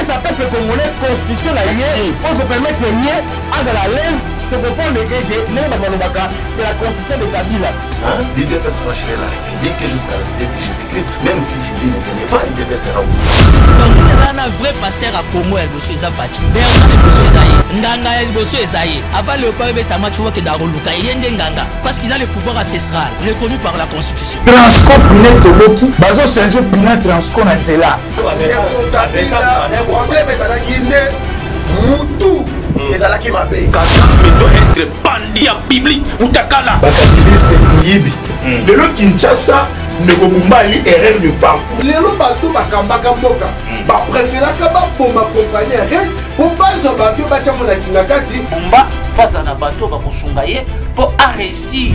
ça peuple congolais constitution la yé pour vous permettre yé à la l'aise de comprendre c'est la constitution de Kabila. L'IDPS va gérer la République jusqu'à la visite de Jésus-Christ. Même si Jésus ne venait pas, l'IDPS sera où. Donc il y a un vrai pasteur à Congo et monsieur Zafati. Ndanga et monsieur Ezaïe. Avant le père de Tama, tu vois que Daroluka yende Nganga parce qu'il a le pouvoir ancestral reconnu par la constitution. Transco Pinet Toloki, bazo changer Pinet Transco na Nzela. Problème est à la Moutou. Les alaki mabe. Mais doit être bandit en Bible ou takala. Bakabiliste Niyibi. Le lot Kinshasa ne komumba li erreur de parcours. Le lot bato bakambaka mboka. Ba préféra ka ba bomba compagnie rien. Pour pas ça ba que ba tchamo na kingakati. Bomba face à Nabato ba kosungaye pour réussir.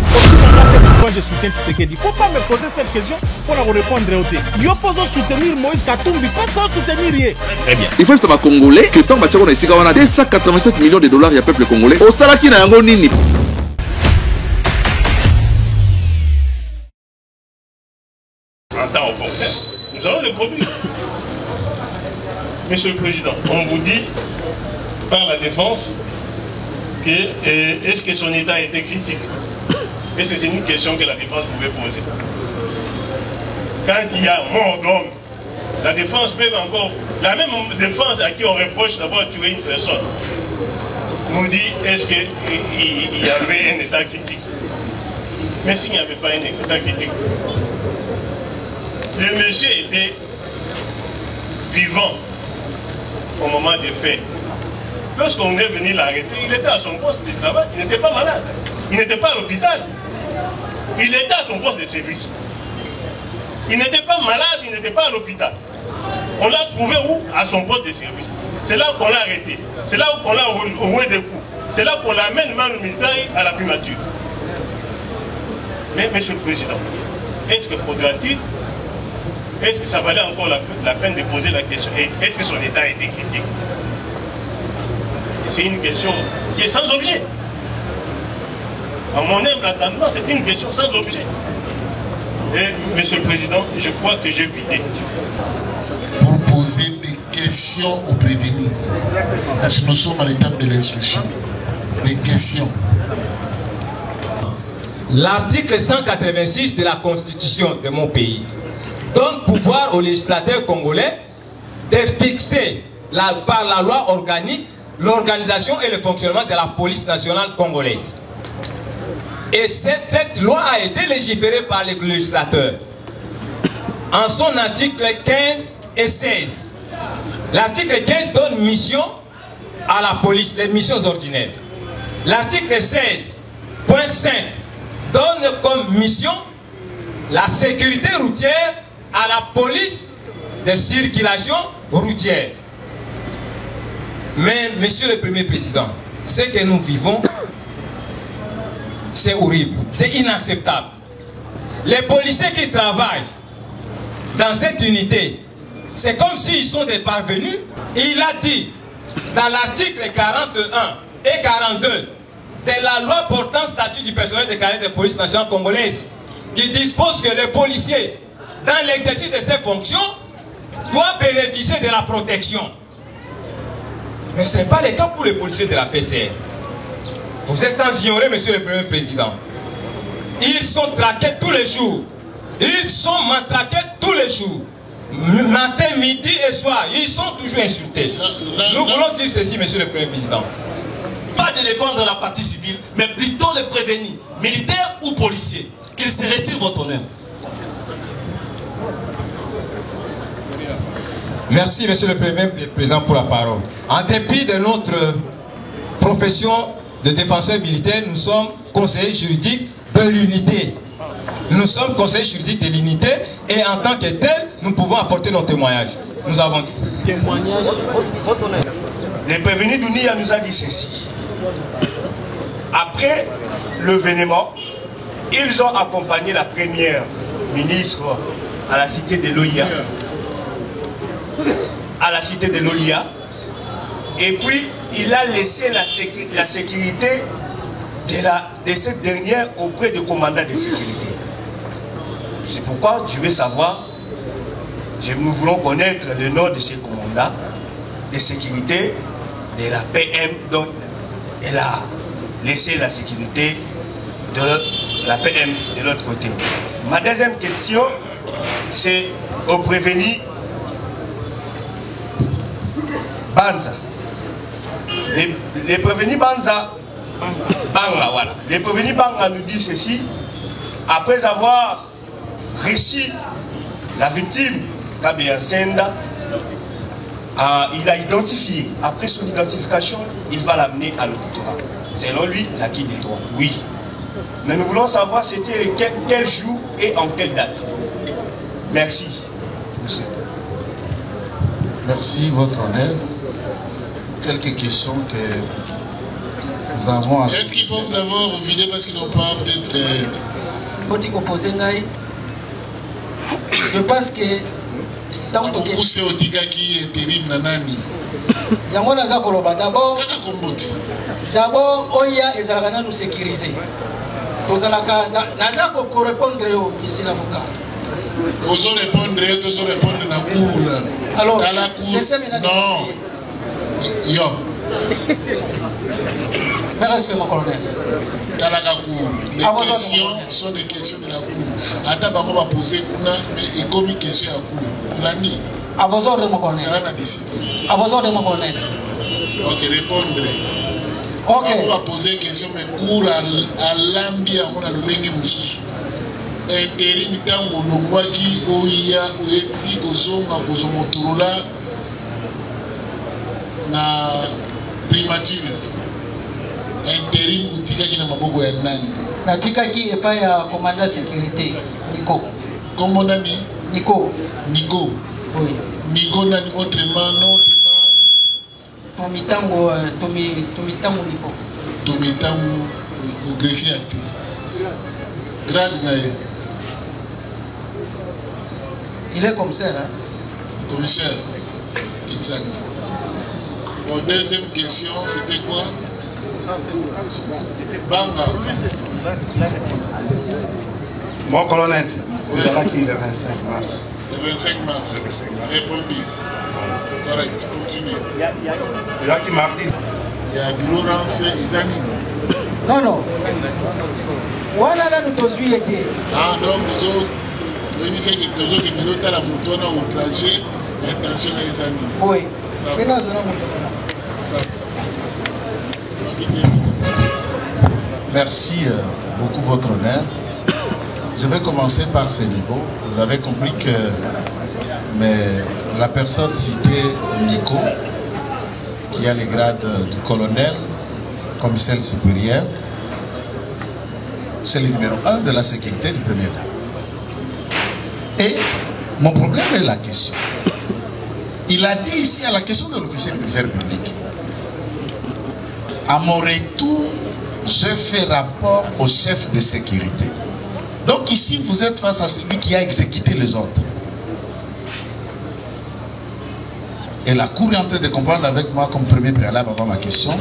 Moi je soutiens Tshisekedi. Il ne faut pas me poser cette question pour la répondre au thé. Yo pose soutenir Moïse Katumbi, pas soutenir Yé. Très bien. Il faut que ça va congolais que tant que ici on a 287 millions de dollars il y a peuple congolais. Au salaki na yango nini. En temps opportun, nous allons le produire. Monsieur le Président, on vous dit par la défense que est-ce que son état était critique? Et c'est une question que la défense pouvait poser. Quand il y a mort d'homme, la défense peut encore, la même défense à qui on reproche d'avoir tué une personne, nous dit est-ce qu'il y avait un état critique? Mais s'il n'y avait pas un état critique, le monsieur était vivant au moment des faits. Lorsqu'on est venu l'arrêter, il était à son poste de travail, il n'était pas malade, il n'était pas à l'hôpital, il était à son poste de service. Il n'était pas malade, il n'était pas à l'hôpital. On l'a trouvé où? À son poste de service. C'est là qu'on l'a arrêté, c'est là qu'on l'a roué des coups, c'est là qu'on l'amène même militaire à la primature. Mais Monsieur le Président, est-ce que faudra-t-il, est-ce que ça valait encore la peine de poser la question? Est-ce que son état était critique? C'est une question qui est sans objet. À mon humble entendement, c'est une question sans objet. Et Monsieur le Président, je crois que j'ai vidé. Pour poser des questions aux prévenus. Parce que nous sommes à l'étape de l'instruction. Des questions. L'article 186 de la Constitution de mon pays donne pouvoir aux législateurs congolais de fixer par la loi organique l'organisation et le fonctionnement de la police nationale congolaise. Et cette loi a été légiférée par les législateurs en son article 15 et 16. L'article 15 donne mission à la police, les missions ordinaires. L'article 16.5 donne comme mission la sécurité routière à la police de circulation routière. Mais, Monsieur le Premier Président, ce que nous vivons, c'est horrible, c'est inacceptable. Les policiers qui travaillent dans cette unité, c'est comme s'ils sont des parvenus. Il a dit, dans l'article 41 et 42 de la loi portant statut du personnel de carrière de police nationale congolaise, qui dispose que les policiers, dans l'exercice de ces fonctions, doivent bénéficier de la protection. Mais ce n'est pas le cas pour les policiers de la PCR. Vous êtes sans ignorer, Monsieur le Premier Président. Ils sont traqués tous les jours. Ils sont matraqués tous les jours. Matin, midi et soir. Ils sont toujours insultés. Nous voulons dire ceci, Monsieur le Premier Président. Pas de défendre la partie civile, mais plutôt les prévenir, militaires ou policiers, qu'ils se retirent votre honneur. Merci, Monsieur le Premier Président, pour la parole. En dépit de notre profession de défenseur militaire, nous sommes conseillers juridiques de l'unité. Nous sommes conseillers juridiques de l'unité et en tant que tel, nous pouvons apporter nos témoignages. Nous avons témoignage. Le prévenu d'Ounia nous a dit ceci. Après l'événement, ils ont accompagné la première ministre à la cité de l'OIA. À la cité de l'OIA. Et puis, il a laissé la sécurité de cette dernière auprès du commandant de sécurité. C'est pourquoi je veux savoir, nous voulons connaître le nom de ces commandants de sécurité de la PM, donc elle a laissé la sécurité de la PM de l'autre côté. Ma deuxième question, c'est au prévenu Banza. Les prévenus Banza, voilà. Les prévenus Banga nous disent ceci, après avoir reçu la victime, Kabea Senda, il a identifié, après son identification, il va l'amener à l'auditorat. Selon lui, l'acquis des droits, oui. Mais nous voulons savoir c'était quel jour et en quelle date. Merci. Merci, votre honneur. Quelques questions que nous avons à... Est-ce qu'ils peuvent d'abord vider parce qu'ils n'ont pas peut-être... Je pense que... Beaucoup c'est Otika qui est terrible, Nanani. D'abord, Oya et Zaragana nous sécuriser. Nous allons répondre au ici l'avocat. Vous allez répondre à la cour. Alors, c'est ça maintenant. Non. Yo. Merci, mon colonel. Dans la cour. Les questions sont des questions de la cour. Attends, on va poser une, mais il comme une question à la cour. L'année. À vos ordres, mon colonel. À vos ordres, mon colonel. Ok, répondre. Ok. On va poser une question, mais cour à l'ambi à mon alumengi moussou. Intérim tango longwaki oya oeti kozonga kozomoturula na primature. Intérim utikaki na maboko ya nani? Natikaki epa ya commandant sécurité Nico. Comment nani? Nico. Nico. Oui. Nico nani autrement non? Tomitango Nico. Tomitango Nico greffier acté. Grade nae. Il est commissaire, hein? Commissaire. Exact. Bon, deuxième question, c'était quoi? Banga. Mon colonel, vous allez qui le 25 mars? Le 25 mars. Répondu. Correct, continue. Il y a qui mardi. Il y a bureau rance Izani. Non, non. Voilà là nous tous aider. Ah, donc nous autres, nous sommes tous qui nous avons la moutonne au trajet, l'intention des amis. Oui. Merci beaucoup, votre honneur. Je vais commencer par ce niveau. Vous avez compris que la personne citée, Nico, qui a le grade du colonel, commissaire supérieur, c'est le numéro 1 de la sécurité du premier dame. Et mon problème est la question. Il a dit ici à la question de l'officier du ministère public. À mon retour, je fais rapport au chef de sécurité. Donc ici, vous êtes face à celui qui a exécuté les ordres. Et la Cour est en train de comprendre avec moi, comme premier préalable avant ma question,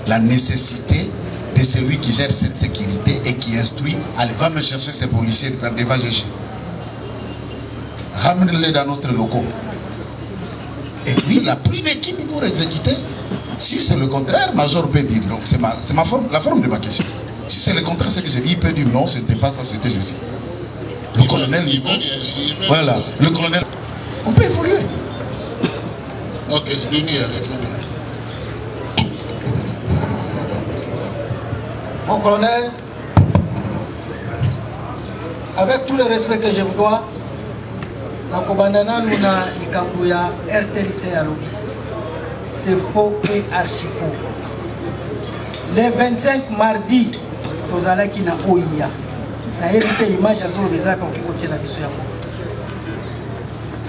la nécessité de celui qui gère cette sécurité et qui instruit, allez, va me chercher ces policiers, de faire des vaches. Ramenez-les dans notre locaux. Et puis, il a pris une équipe pour exécuter. Si c'est le contraire, Major peut dire. Donc, c'est la forme de ma question. Si c'est le contraire, c'est que j'ai dit, il peut dire non, c'était pas ça, c'était ceci. Le colonel Nico. Voilà, le colonel. On peut évoluer. Ok, lumière, répondez. Mon colonel, avec tout le respect que je vous dois, Nakobandana nous na Nikambuya RTNC à l'objet. C'est faux et archi faux. Le 25 mardi, nous allons qui na OIA. Na évité image à zone des accords qui contient la mission.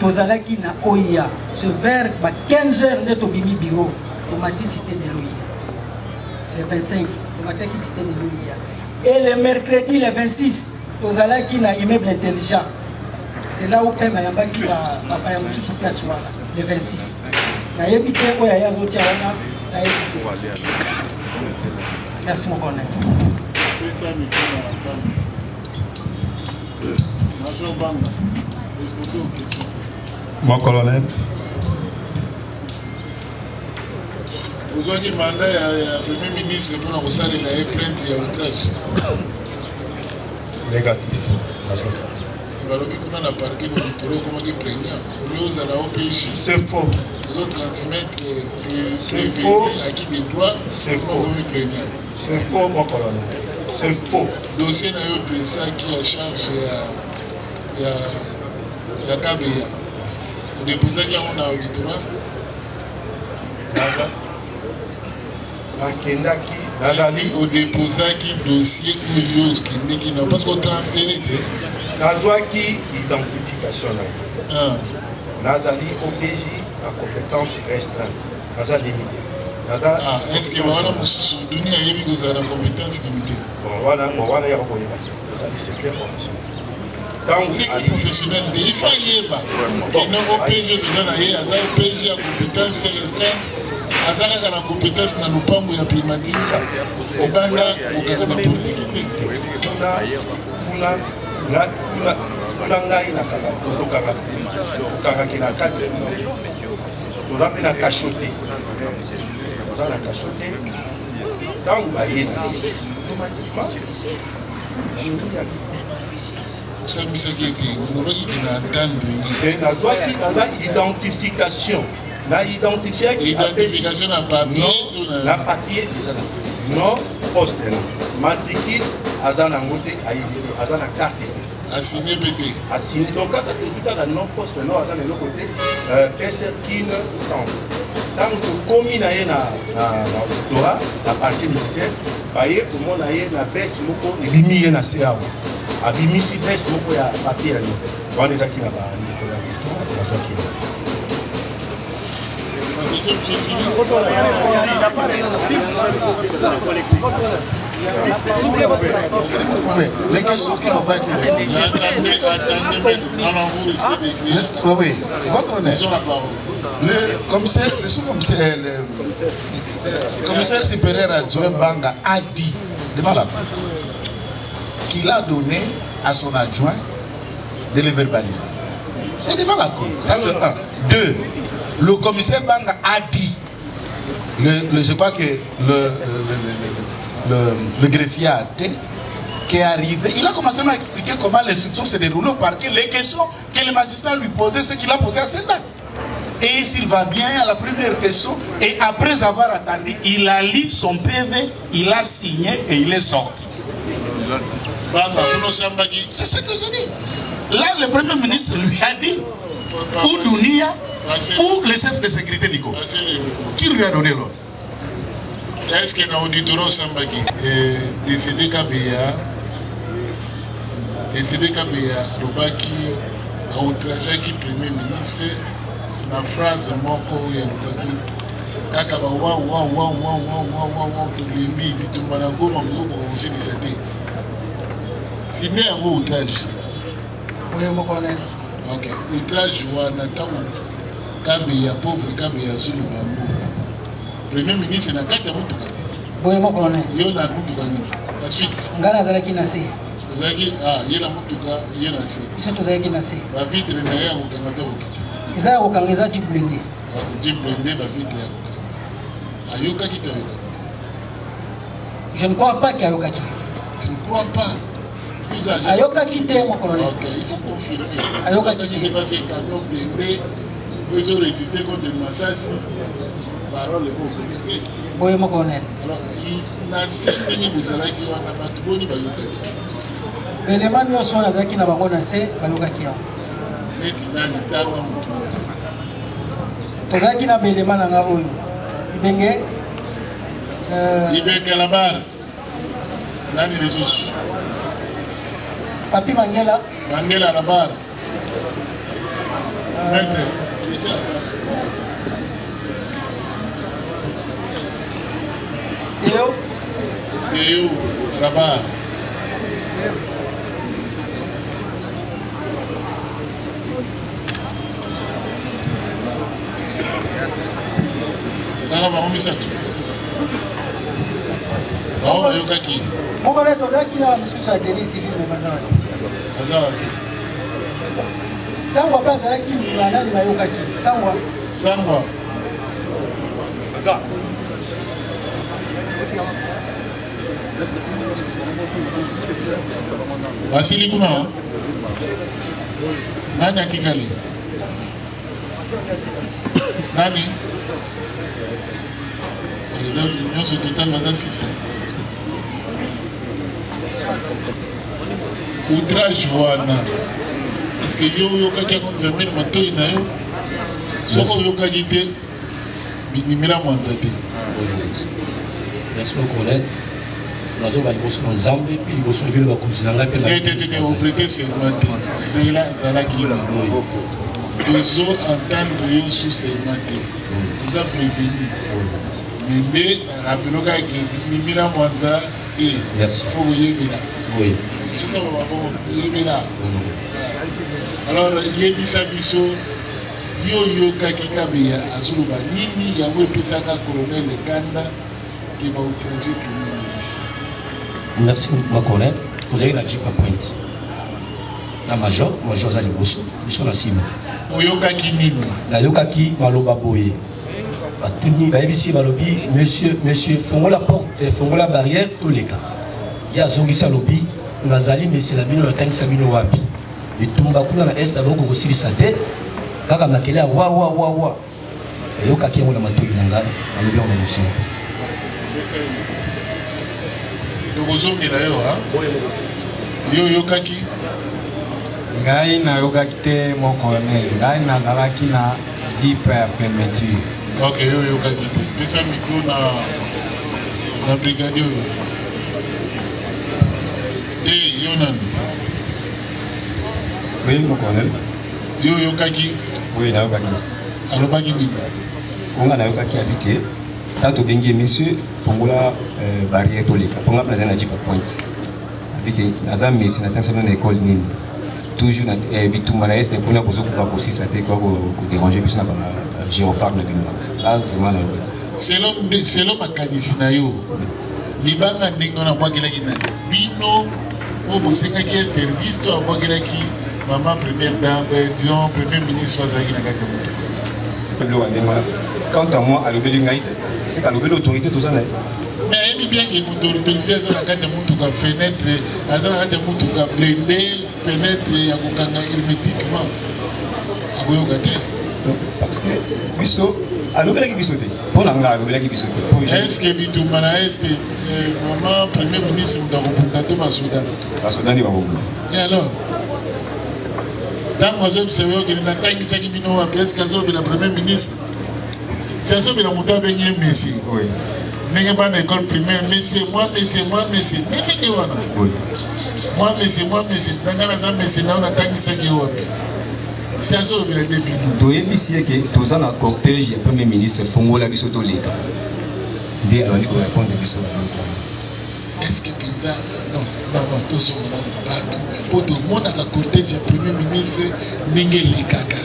Nous allons qui na OIA. Ce vers 15h de Tobimi Bureau, Tomati cité de l'OIA. Le 25, Tomati cité de l'OIA. Et le mercredi, le 26, nous allons qui na immeuble intelligent. C'est là où Pema Yamba qui va sur place le 26. Merci mon colonel. Mon colonel, Vous avez demandé à Premier ministre pour nous saluer la plainte et outrage. Négatif. C'est faux. Vous autres transmettre c'est faux. À qui des droits, c'est faux. C'est faux, mon colonel. C'est faux. Dossier n'a eu de ça qui a charge il y a Kabeya. Vous déposez qu'il y a un auditoire. Au déposé qui dossier qui n'a pas transféré. Nazwaki identification. Nazali OPJ à compétence restreinte. Nazali limité. Est-ce que vous avez une compétence limitée? Voilà, il y a un secret professionnel. C'est professionnel, il faut y aller. OPJ, OPJ à compétence restreinte. Azaka na compétence na lupango ya primatique obanda okaka na politique kuna ngai na kaka tokanga ki na kati toza mpe na cachoté toza na cachoté ntango bayei osambisaki ete olobaki ke na attendre nazwaki naza identification. La identification na papier na papier non poste matricule azana ngote aïdité azana carte assigné pété assigné donc quand tu as non poste non azana le côté personne sans tant que commis na doctorat na partie militaire baye pour mon aye na baisse moko elimi na CA abimisi baisse moko ya papier ni on les akina ba ni ko ya doctorat bazaki. Les questions qui n'ont pas été oui, votre honneur. Le commissaire supérieur adjoint Banga a dit devant la cour qu'il a donné à son adjoint de les verbaliser. C'est devant la cour. Ça c'est un. Deux. Le commissaire Banga a dit, je crois que le greffier a été, qui est arrivé, il a commencé à expliquer comment l'instruction s'est déroulée au parquet, les questions que le magistrat lui posait, ce qu'il a posé à Senda. Et s'il va bien à la première question, et après avoir attendu, il a lu son PV, il a signé et il est sorti. C'est ce que je dis. Là, le premier ministre lui a dit, ou Dounia, ou le chef de sécurité Nico. Qui lui a donné l'ordre? Est-ce que dans l'auditorat Sambaki décédé Kabeya Lobaki a outragé qui premier ministre la phrase moko ya Lobaki kaka ba wa tulimi bitumba ngoma moko aussi disate siné un outrage. Oui, mon colonel. Ok, outrage wana tamu Kabeya pauvre Kabeya sur le bambou. Premier ministre na kati ya mutuka. Boye mon colonel. Yo na mutuka ni. La suite. Ngana zalaki na se. Zalaki yena mutuka yena se. Biso tozalaki na se. Ba vitre na ya kokanga to kokita. Eza kokanga eza type blindé. Type blindé ba vitre ya kokanga. Ayoka ki to yoka. Je ne crois pas qu'il ayoka ki. Tu ne crois pas? Ayoka ki te mon colonel. Ok, il faut confirmer. Ayoka ki te. Parce que camion blindé ils ont résisté contre le massacre. Parole est oui, mon colonel. Alors, il a certainement vous allez qui ont abattu boni bayoka. Élément nous sommes dans qui n'a pas connaissé bayoka qui a. Net nani tawa mutu. Tozaki na élément na ngabo. Ibenge Ibenge la barre. Nani ressources. Papi Mangela. Mangela la barre. Maître, laissez la place. Eu, Rabat. Nana bango misato. Bango bayoka ki. Moko na tozalaki na mosusu ya génie civil me bazawaki. Bazawaki. Sangwa mpe azalaki na nani bayokaki. Sangwa. Sangwa. Basili kuna nani akikali nani nyonso total baza 6 outrage wana est-ce que yo oyokaki yango nzambe na matoi na yo soko oyokaki te binimela mwanza te. Merci beaucoup, Colette. Nous avons une ensemble, puis nous avons une continuité. Vous prêtez seulement, c'est là, ça là qui est là. Nous avons entendu sous seulement. Nous avons prévenu. Mais rappelons que Mimila Mwanza et faut vous y là. Oui. C'est ça, vous y là. Alors, il y a des sabisso. Yo kakikabeya azuluba nini yango epesaka colonel Kanda qui va outrager premier ministre. Merci beaucoup, colonel. Vous avez la jipa point. La major Zali Bosso, nous sommes en cime. Oyokaki nini? La yokaki maloba boye. Batuni baibisi malobi monsieur fongola porte fongola barrière tous les cas. Ya zongisa lobi ngazali monsieur la bino tangisa bino wapi. Bitumba kuna na est aboko kosilisa te. Kaka makele wa yoka kiengo na matoi nanga alobi on a musina tokozongela yo ha yo yokaki ngai na yokaki te mon colonel ngai nazalaki na dipe ya fermeture. Ok, yo yokaki te pesa micro na brigade oyo te yo nani? Oui mon colonel. Yo yokaki? Oui, na yokaki. Alobaki nini? Onga na yokaki abike. Tato bengi monsieur fongola barrière toleka. Ponga plaza na jipa point. Abike naza messi na tansa na école nini. Toujours na bitumba na este kuna bozo kuba kosisa te ko déranger biso na ba gyrophare na bino. Là vraiment na yokaki. Selon makanisi na yo. Libanga ndingo na bwakelaki na bino o bosengaki service to abwakelaki maman première dame, disons, premier ministre Swazaki Nagato. Quant à moi, à l'obélingaï, c'est qu'à l'autorité, tout ça n'est. Mais elle dit bien que l'autorité a la carte de Moutouka fenêtre, a la carte de Moutouka blindé, fenêtre, à Koukanga hermétiquement. À Boyogate. Parce que, Bisso, à l'obélingaï Bissoté. Pour l'anga, à l'obélingaï Bissoté. Est-ce que Bitoumana est maman premier ministre Moutouka Masoudan? Masoudan, il va beaucoup. Et alors? Tant que vous observez que nous avons dit que nous avons dit que le Premier ministre, c'est ça que nous avons dit Messi. Nous n'avons pas d'école primaire, Messi, moi, Messi. Moi, Messi. Nous avons dit Messi, nous avons dit c'est ça que nous avons dit. Nous avons un cortège du Premier ministre, Fongola Bissoto Leka. Dès alors, nous répondons à Bissoto. Est-ce que Pinza, non, tout ce monde, pour tout le monde, à côté du Premier ministre, Ningele Kaka.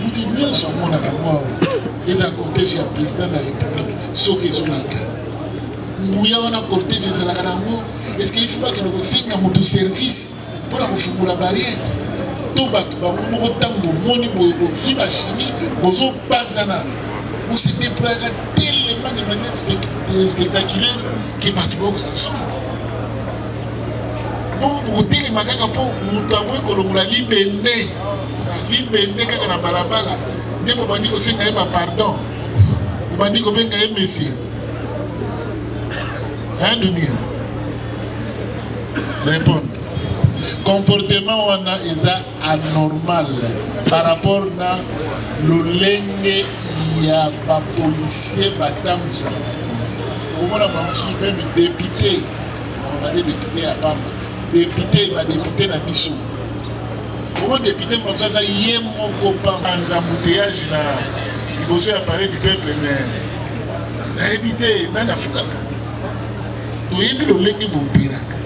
Nous disons, ce monde à moi, et à côté du président de la République, ce qui est sur la carte. Nous y avons un cortège de la Garango. Est-ce qu'il ne faut pas que nous signons notre service pour la barrière? Tout le monde, autant de monde, de la chimie, de Panzana. Où se déploie tellement de manière spectaculaire que Batouba bon, vous dites que vous avez libéré kaka na balabala nde bobandi kosenga ye bapardon bobandi kobenga ye messie hein dunia répondre comportement wana eza anormal par rapport na lolenge ya bapolisier batambusaka bapolisier omona bamosusu meme député bade député ya pamba député badéputé na biso omo député mosusu aza ye moko panza embouteillage na liboso ya palais du peuple mais nayebi te nani afukaka toyebi lolenge bobiraka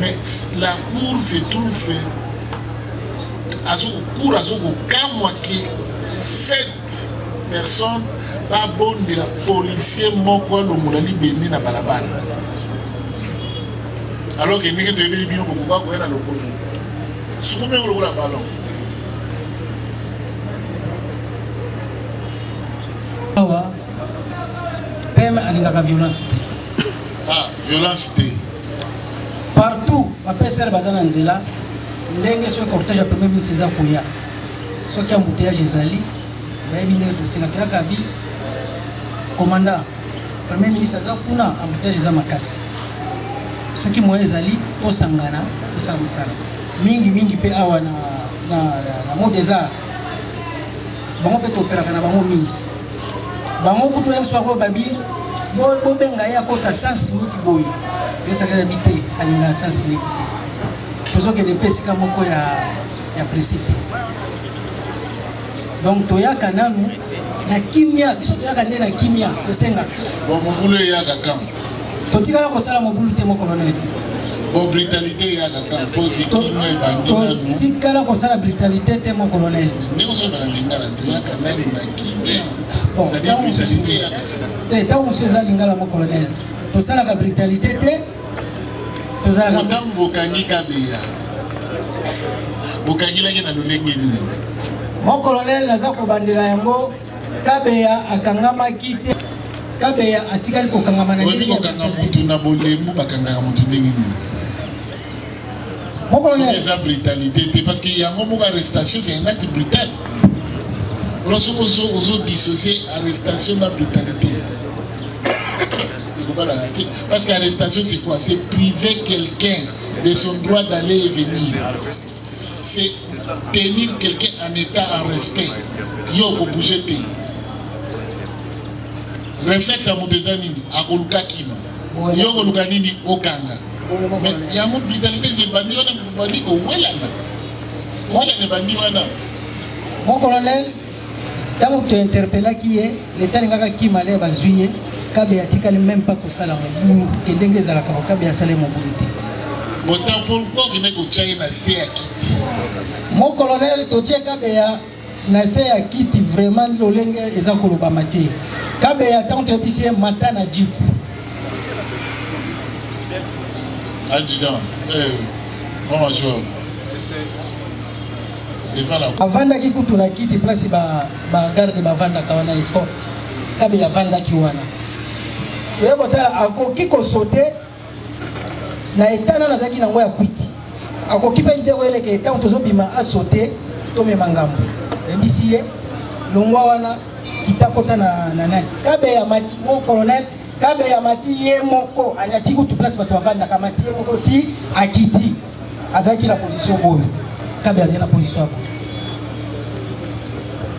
mais la cour se trouve cour azokokamwa ke 7 personnes babondela policier moko alongola libende na balabala alors que ndenge toyebeli bino bokoka koya na lokolo sukume kolokola balon awa peme alingaka violence te Ah, violence T. Partout, ma PSR Bazana Nzela, l'engue sur le cortège à premier ministre César Kouya. Ce qui a embouteillage Ezali, le sénateur Kabi, commandant, premier ministre César Kouna, embouteillage César Makassi. Ce qui m'a Ezali, au Sangana, au Samusana. Mingi pe awa na mot des arts. Bango pe topera kana bango mingi. Bango kutu en soir babi, bo benga ya kota sans miki boy. Esa kana bité alina sans miki. Pozo ke de pesika moko ya précité. Donc toya kananu na kimia, biso toya kanene na kimia, to senga. Bon mobulu ya kakam. Totikala ko sala mobulu te mo colonel. Bon, brutalité, il y a des campos qui me bandent. Si kala ko sala brutalité te mon colonel. Ne ko so bana lingala to ya kana na kimé. Bon, ça dit brutalité ya kasa. Te ta on se za lingala mon colonel. To sala ka brutalité te. To sala ka tambo kangi kabeya. Bokangi la na lolenge ni. Mon colonel naza ko bandela yango kabeya akangama kite. Kabeya atikali ko kangama na ngi ko kangama mutu na bolembu bakanga mutu ndingi. C'est la brutalité, parce qu'il y a un moment d'arrestation, c'est un acte brutal. Lorsqu'on a dissocié arrestation de la brutalité. Parce qu'arrestation, c'est quoi? C'est priver quelqu'un de son droit d'aller et venir. C'est tenir quelqu'un en état en respect. Yoko bouger. Réflexe à mon désami, à Koluka Kima. Yoko Lukanini, Okanga. Mais il y a une brutalité, j'ai banni, on a banni au Wellana. Voilà les bandits. Mon colonel, quand tu interpelles qui est, l'État n'a qui m'a l'air bazuye, Kabe a tika même pas que ça la mou, que dengue za la Kabe a salé mon boulot. Bon, tant pourquoi il n'est qu'au Tchaï n'a sé à Kiti. Mon colonel, tu tiens Kabe a n'a sé à Kiti vraiment l'olenge et za koloba maté. Kabe a tant que tu matin à Djip. Adjudant, mon major. Avanda ki kutu na kiti place ba garde ba vanda kawana escort. Kabe ya vanda ki wana. Yebo ta akoki ko sauter na etana na zaki na ngoya kwiti. Akoki pa ide wele ke ta tozo bima a sauter to me mangambo. Ebisiye longwa wana kitakota na nani. Kabe ya mati mon colonel Kabe ya mati ye moko anyati kutu place bato bavanda kamati ye moko ti akiti azaki la position boye Kabe azaki la position boye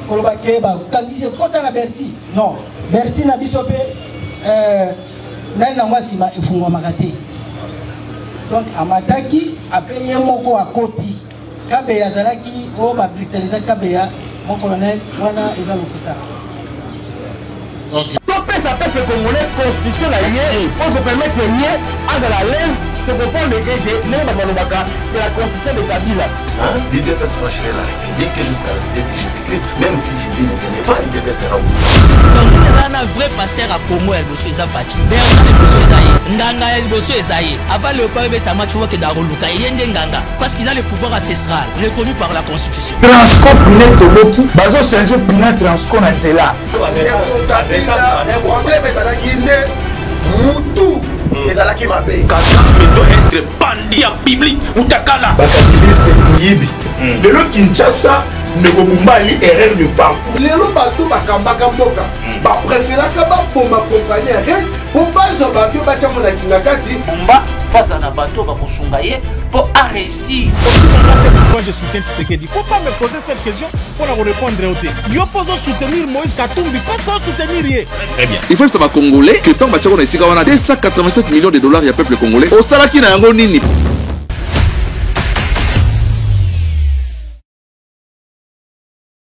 koloba ke ba kangise kota na Bercy non Bercy na biso pe nani na ngwasi ma efungwa makate donc amataki après ye moko akoti Kabe azalaki o ba brutaliser Kabe ya mon colonel wana eza lokuta. OK. Ça peuple congolais constitution la yé on peut permettre yé à la l'aise de comprendre les gars même dans Malobaka c'est la constitution de Kabila. L'IDPS va gérer la République jusqu'à l'arrivée de Jésus-Christ même si Jésus ne venait pas l'IDPS sera où. Donc il y a un vrai pasteur à Congo et monsieur Zafati. Bersa le monsieur Ezaïe. Ndanga le monsieur Ezaïe. Avant le peuple Tama tu vois que Daroluka yende Nganga parce qu'il a le pouvoir ancestral reconnu par la constitution. Transcop net Toboki bazo changer pina transcop na Nzela. Problème ezalaki nde mutu ezalaki mabe kasambe doit être bandit en public mutakala bakabiliste muyibi lelo Kinshasa ndeko Mumbali erreur de parcours lelo bato bakambaka mboka bapréféraka baboma compagnie rien po baza bavio batiamo na kinga kati Bumba face à Nabato bakosunga ye pour réussir. Moi je soutiens Tshisekedi. Faut pas me poser cette question pour la répondre au thé. Yo pose soutenir Moïse Katumbi, pas soutenir ye. Très bien. Il faut savoir congolais que tant bachako na isika wana 287 millions de dollars ya peuple congolais. Au salaki na yango nini?